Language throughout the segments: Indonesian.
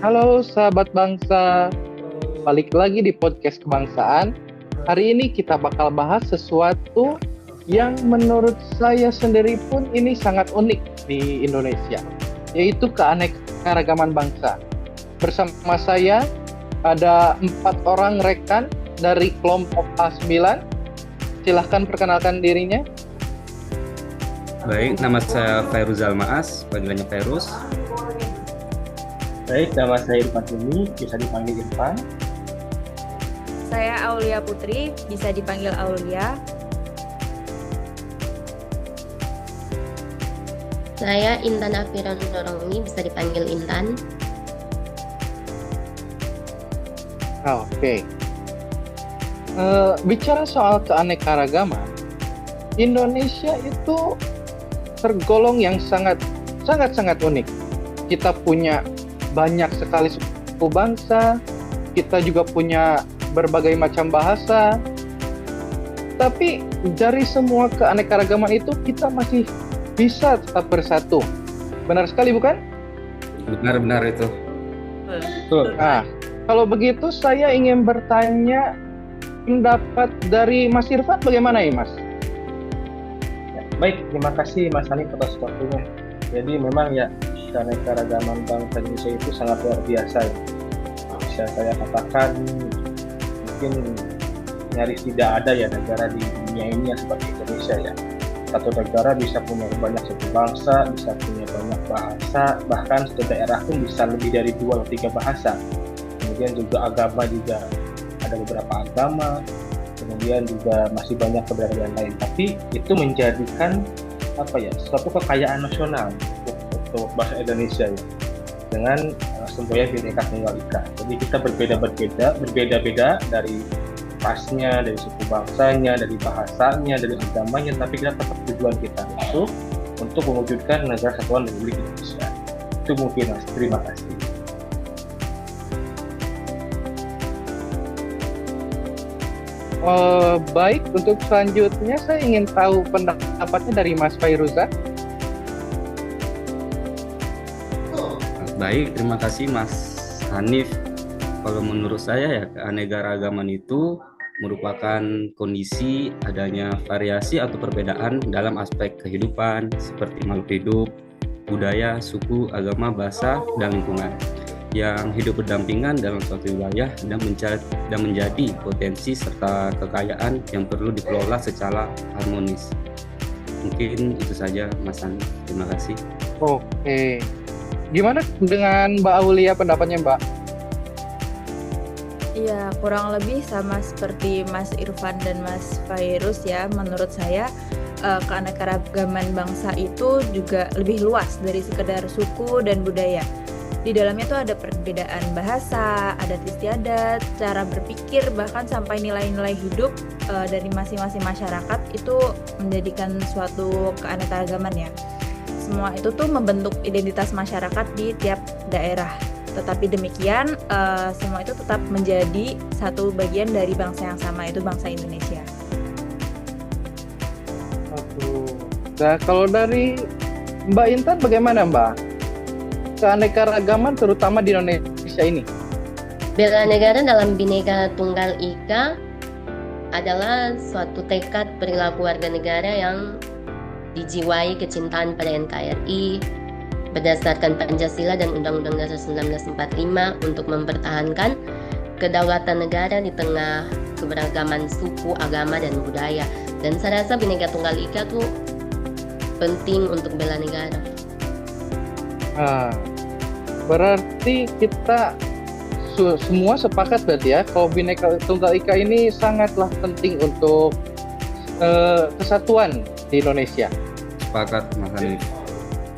Halo sahabat bangsa, balik lagi di podcast kebangsaan. Hari ini kita bakal bahas sesuatu yang menurut saya sendiri pun ini sangat unik di Indonesia, yaitu keanekaragaman bangsa. Bersama saya ada 4 orang rekan dari kelompok A9. Silahkan perkenalkan dirinya. Baik, nama saya Fairuz Almaas, panggilannya Fairuz. Baik, nama saya Irfan Tumi, bisa dipanggil Irfan. Saya Aulia Putri, bisa dipanggil Aulia. Saya Intan Afiran Nuroni, bisa dipanggil Intan. Oke. Bicara soal keanekaragaman, Indonesia itu tergolong yang sangat unik. Kita punya banyak sekali suku bangsa, kita juga punya berbagai macam bahasa. Tapi dari semua keanekaragaman itu kita masih bisa tetap bersatu. Benar sekali bukan? Benar-benar itu. Betul. Nah, kalau begitu saya ingin bertanya pendapat dari Mas Irfan bagaimana ya, Mas? Baik, terima kasih Mas Hanif atas waktunya. Jadi memang ya, keanekaragaman bangsa Indonesia itu sangat luar biasa ya. Bisa saya katakan mungkin nyaris tidak ada ya negara di dunia ini yang seperti Indonesia ya. Satu negara bisa punya banyak suku bangsa, bisa punya banyak bahasa, bahkan satu daerah pun bisa lebih dari 2 atau 3 bahasa. Kemudian juga agama juga ada beberapa agama, kemudian juga masih banyak keberadaan lain. Tapi itu menjadikan suatu kekayaan nasional untuk bangsa Indonesia ya, dengan semboyan Bhinneka Tunggal Ika. Jadi kita berbeda-beda dari rasnya, dari suku bangsanya, dari bahasanya, dari agamanya, tapi kita tetap tujuan kita itu untuk mewujudkan negara kesatuan Republik Indonesia. Itu mungkin Mas. Terima kasih. Baik, untuk selanjutnya saya ingin tahu pendapatnya dari Mas Fairuza. Baik, terima kasih Mas Hanif. Kalau menurut saya ya, keanekaragaman itu merupakan kondisi adanya variasi atau perbedaan dalam aspek kehidupan seperti makhluk hidup, budaya, suku, agama, bahasa, dan lingkungan yang hidup berdampingan dalam suatu wilayah dan menjadi potensi serta kekayaan yang perlu dikelola secara harmonis. Mungkin itu saja Mas Hanif. Terima kasih. Oke. Gimana dengan Mbak Aulia pendapatnya, Mbak? Iya, kurang lebih sama seperti Mas Irfan dan Mas Fairuz ya. Menurut saya keanekaragaman bangsa itu juga lebih luas dari sekedar suku dan budaya. Di dalamnya tuh ada perbedaan bahasa, adat istiadat, cara berpikir, bahkan sampai nilai-nilai hidup dari masing-masing masyarakat itu menjadikan suatu keanekaragaman ya. Semua itu tuh membentuk identitas masyarakat di tiap daerah. Tetapi demikian, semua itu tetap menjadi satu bagian dari bangsa yang sama, itu bangsa Indonesia. Nah, kalau dari Mbak Intan bagaimana, Mbak? Keanekaragaman terutama di Indonesia ini. Bela negara dalam Bhinneka Tunggal Ika adalah suatu tekad perilaku warga negara yang dijiwai kecintaan pada NKRI berdasarkan Pancasila dan Undang-Undang Dasar 1945 untuk mempertahankan kedaulatan negara di tengah keberagaman suku, agama, dan budaya. Dan saya rasa Bhinneka Tunggal Ika tuh penting untuk bela negara. Berarti kita semua sepakat berarti ya, kalau Bhinneka Tunggal Ika ini sangatlah penting untuk kesatuan di Indonesia. Sepakat Mas Hanif.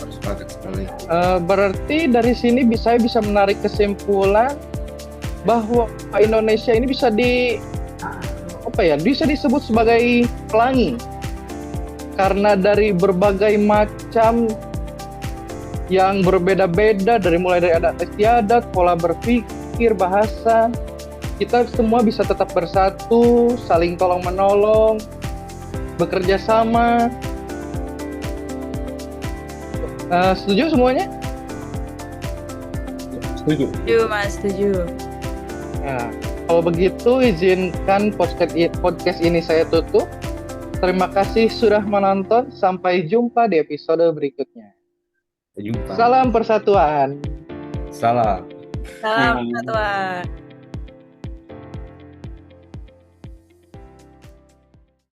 Harus sepakat sekali. Berarti dari sini saya bisa menarik kesimpulan bahwa Indonesia ini bisa disebut sebagai pelangi karena dari berbagai macam yang berbeda-beda, mulai dari adat istiadat, pola berpikir, bahasa, kita semua bisa tetap bersatu, saling tolong menolong, bekerja sama. Setuju semuanya? Setuju. Setuju, Mas, setuju. Nah, kalau begitu izinkan podcast ini saya tutup. Terima kasih sudah menonton. Sampai jumpa di episode berikutnya. Jumpa. Salam persatuan. Salam. Salam persatuan.